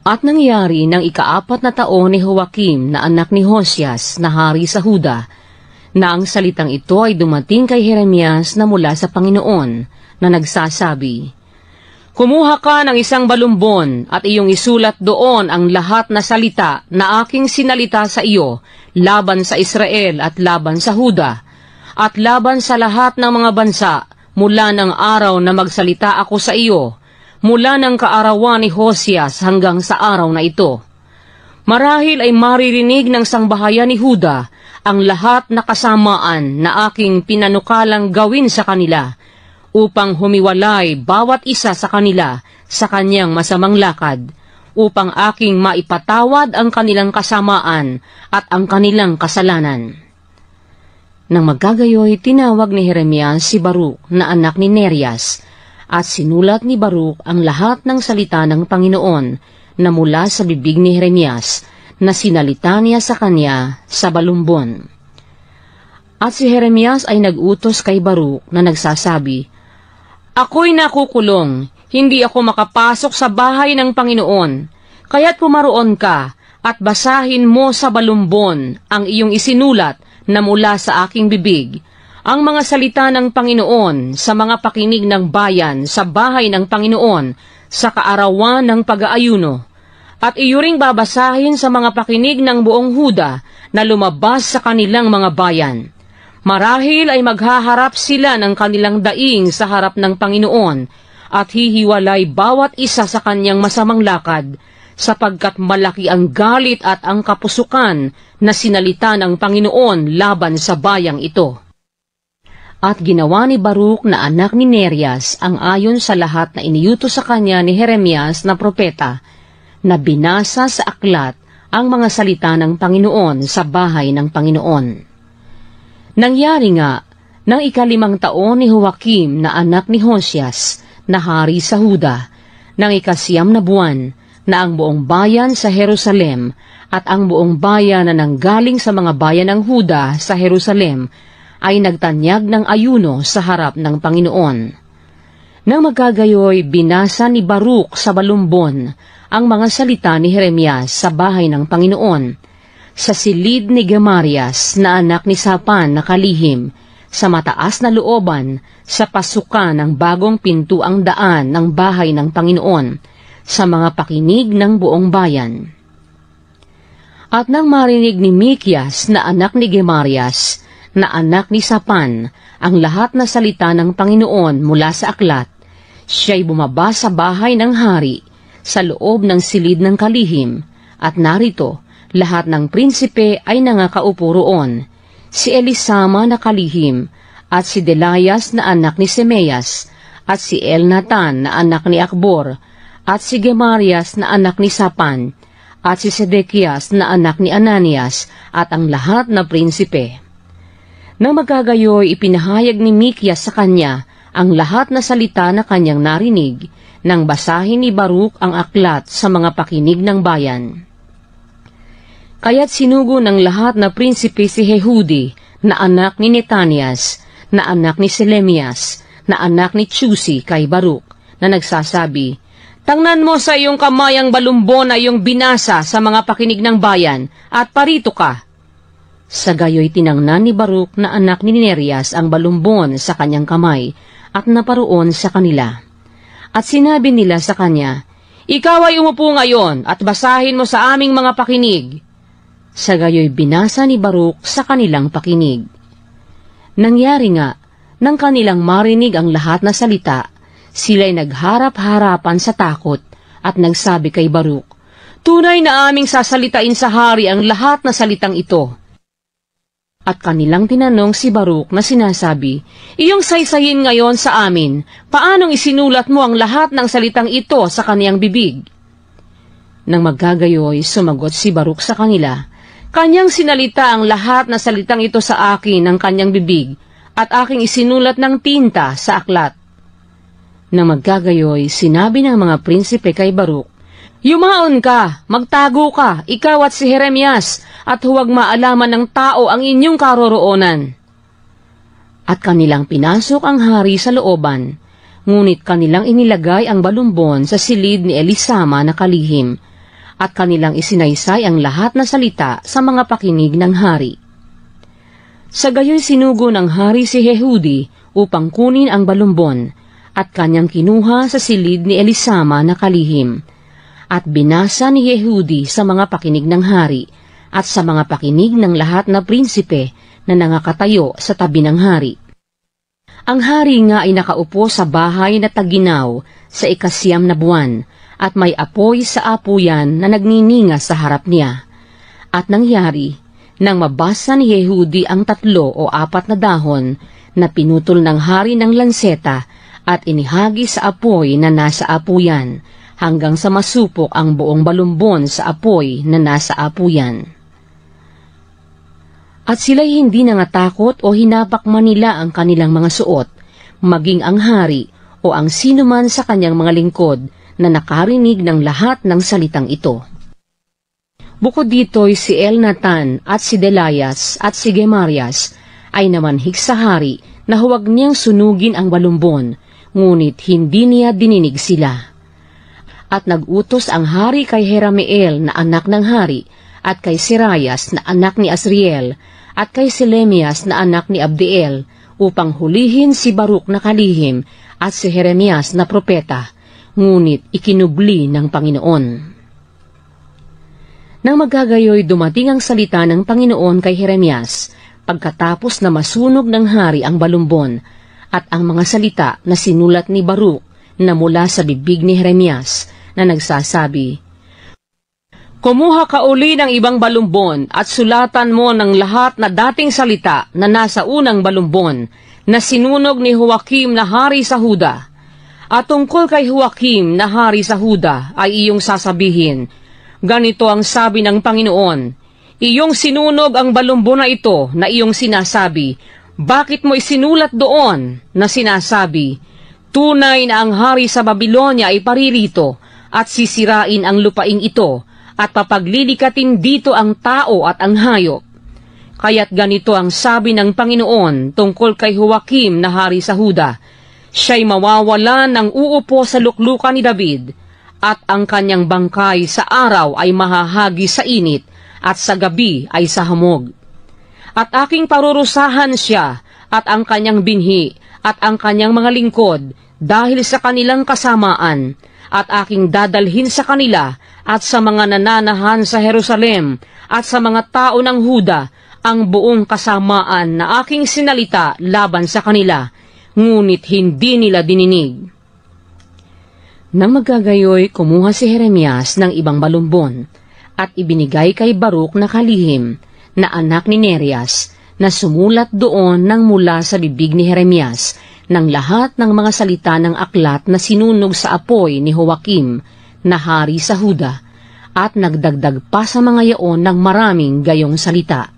At nangyari ng ika-4 na taon ni Joaquim na anak ni Josias na hari sa Huda, na ang salitang ito ay dumating kay Jeremias na mula sa Panginoon, na nagsasabi, "Kumuha ka ng isang balumbon at iyong isulat doon ang lahat na salita na aking sinalita sa iyo laban sa Israel at laban sa Huda, at laban sa lahat ng mga bansa mula ng araw na magsalita ako sa iyo, mula ng kaarawan ni Josias hanggang sa araw na ito. Marahil ay maririnig ng sangbahayan ni Huda ang lahat na kasamaan na aking pinanukalang gawin sa kanila, upang humiwalay bawat isa sa kanila sa kanyang masamang lakad, upang aking maipatawad ang kanilang kasamaan at ang kanilang kasalanan." Nang magkagayoy, tinawag ni Jeremias si Baruk na anak ni Nerias, at sinulat ni Baruk ang lahat ng salita ng Panginoon na mula sa bibig ni Jeremias na sinalita niya sa kanya sa balumbon. At si Jeremias ay nag-utos kay Baruk na nagsasabi, "Ako'y nakukulong, hindi ako makapasok sa bahay ng Panginoon, kaya't pumaroon ka at basahin mo sa balumbon ang iyong isinulat na mula sa aking bibig, ang mga salita ng Panginoon sa mga pakinig ng bayan sa bahay ng Panginoon sa kaarawan ng pag-aayuno, at iyo ring babasahin sa mga pakinig ng buong Huda na lumabas sa kanilang mga bayan. Marahil ay maghaharap sila ng kanilang daing sa harap ng Panginoon at hihiwalay bawat isa sa kanyang masamang lakad, sapagkat malaki ang galit at ang kapusukan na sinalita ng Panginoon laban sa bayang ito." At ginawa ni Baruk na anak ni Nerias ang ayon sa lahat na iniutos sa kanya ni Jeremias na propeta, na binasa sa aklat ang mga salita ng Panginoon sa bahay ng Panginoon. Nangyari nga, ng 5 taon ni Joaquim na anak ni Josias na hari sa Huda, ng 9 na buwan, na ang buong bayan sa Jerusalem at ang buong bayan na nanggaling sa mga bayan ng Huda sa Jerusalem ay nagtanyag ng ayuno sa harap ng Panginoon. Nang magkagayoy, binasa ni Baruk sa balumbon ang mga salita ni Jeremias sa bahay ng Panginoon, sa silid ni Gemarias na anak ni Sapan na kalihim, sa mataas na looban, sa pasukan ng bagong pintuang daan ng bahay ng Panginoon, sa mga pakinig ng buong bayan. At nang marinig ni Mikias na anak ni Gemarias, na anak ni Sapan, ang lahat na salita ng Panginoon mula sa aklat, siya'y bumaba sa bahay ng hari, sa loob ng silid ng kalihim, at narito, lahat ng prinsipe ay nangakaupo roon, si Elisama na kalihim, at si Delayas na anak ni Semeyas, at si Elnatan na anak ni Akbor, at si Gemarias na anak ni Sapan, at si Sedekias na anak ni Ananias, at ang lahat na prinsipe. Nang magkagayoy, ipinahayag ni Mikias sa kanya ang lahat na salita na kanyang narinig, nang basahin ni Baruk ang aklat sa mga pakinig ng bayan. Kaya't sinugo ng lahat na prinsipe si Jehudi, na anak ni Netanias, na anak ni Selemias, na anak ni Chusi kay Baruk, na nagsasabi, "Tangnan mo sa iyong kamay ang balumbon na iyong binasa sa mga pakinig ng bayan, at parito ka." Sa gayoy tinangnan ni Baruk na anak ni Nerias ang balumbon sa kanyang kamay, at naparoon sa kanila. At sinabi nila sa kanya, "Ikaw ay umupo ngayon at basahin mo sa aming mga pakinig." Sa gayoy binasa ni Baruk sa kanilang pakinig. Nangyari nga, nang kanilang marinig ang lahat na salita, sila'y nagharap-harapan sa takot at nagsabi kay Baruk, "Tunay na aming sasalitain sa hari ang lahat na salitang ito." At kanilang tinanong si Baruk na sinasabi, "Iyong saysayin ngayon sa amin, paanong isinulat mo ang lahat ng salitang ito sa kaniyang bibig?" Nang magkagayoy, sumagot si Baruk sa kanila, "Kanyang sinalita ang lahat na salitang ito sa akin ng kanyang bibig, at aking isinulat ng tinta sa aklat." Nang magkagayoy, sinabi ng mga prinsipe kay Baruk, "Yumaon ka, magtago ka, ikaw at si Jeremias, at huwag maalaman ng tao ang inyong karoroonan." At kanilang pinasok ang hari sa looban, ngunit kanilang inilagay ang balumbon sa silid ni Elisama na kalihim, at kanilang isinaysay ang lahat na salita sa mga pakinig ng hari. Sa gayoy sinugo ng hari si Yehudi upang kunin ang balumbon, at kanyang kinuha sa silid ni Elisama na kalihim, at binasa ni Yehudi sa mga pakinig ng hari, at sa mga pakinig ng lahat na prinsipe na nangakatayo sa tabi ng hari. Ang hari nga ay nakaupo sa bahay na taginaw sa 9 na buwan, at may apoy sa apuyan na nagnininga sa harap niya. At nangyari, nang mabasa ni Yehudi ang 3 o 4 na dahon na pinutol ng hari ng lanseta at inihagi sa apoy na nasa apuyan, hanggang sa masupok ang buong balumbon sa apoy na nasa apuyan. At sila'y hindi nangatakot o hinapak man nila ang kanilang mga suot, maging ang hari o ang sinuman sa kanyang mga lingkod na nakarinig ng lahat ng salitang ito. Bukod dito'y si Elnatan at si Delayas at si Gemarias ay namanhik sa hari na huwag niyang sunugin ang balumbon, ngunit hindi niya dininig sila. At nagutos ang hari kay Jerameel na anak ng hari, at kay Serayas na anak ni Asriel, at kay Selemias na anak ni Abdiel, upang hulihin si Baruk na kalihim at si Jeremias na propeta, ngunit ikinubli ng Panginoon. Nang magagayoy dumating ang salita ng Panginoon kay Jeremias, pagkatapos na masunog ng hari ang balumbon, at ang mga salita na sinulat ni Baruk na mula sa bibig ni Jeremias na nagsasabi, "Kumuha ka uli ng ibang balumbon at sulatan mo ng lahat na dating salita na nasa unang balumbon na sinunog ni Joakim na hari sa Huda. At tungkol kay Joakim na hari sa Huda ay iyong sasabihin, ganito ang sabi ng Panginoon, iyong sinunog ang balumbon na ito na iyong sinasabi, bakit mo isinulat doon na sinasabi, tunay na ang hari sa Babilonia ay paririto at sisirain ang lupaing ito at papaglilikatin dito ang tao at ang hayop. Kaya't ganito ang sabi ng Panginoon tungkol kay Joakim na hari sa Huda, siya'y mawawalan ng uupo sa luklukan ni David, at ang kanyang bangkay sa araw ay mahahagi sa init, at sa gabi ay sa hamog. At aking parurusahan siya, at ang kanyang binhi, at ang kanyang mga lingkod, dahil sa kanilang kasamaan, at aking dadalhin sa kanila, at sa mga nananahan sa Jerusalem, at sa mga tao ng Huda, ang buong kasamaan na aking sinalita laban sa kanila, ngunit hindi nila dininig. Nang magagayoy, kumuha si Jeremias ng ibang balumbon, at ibinigay kay Baruk na kalihim, na anak ni Nerias, na sumulat doon nang mula sa bibig ni Jeremias, ng lahat ng mga salita ng aklat na sinunog sa apoy ni Joakim, na hari sa Huda, at nagdagdag pa sa mga yaon ng maraming gayong salita.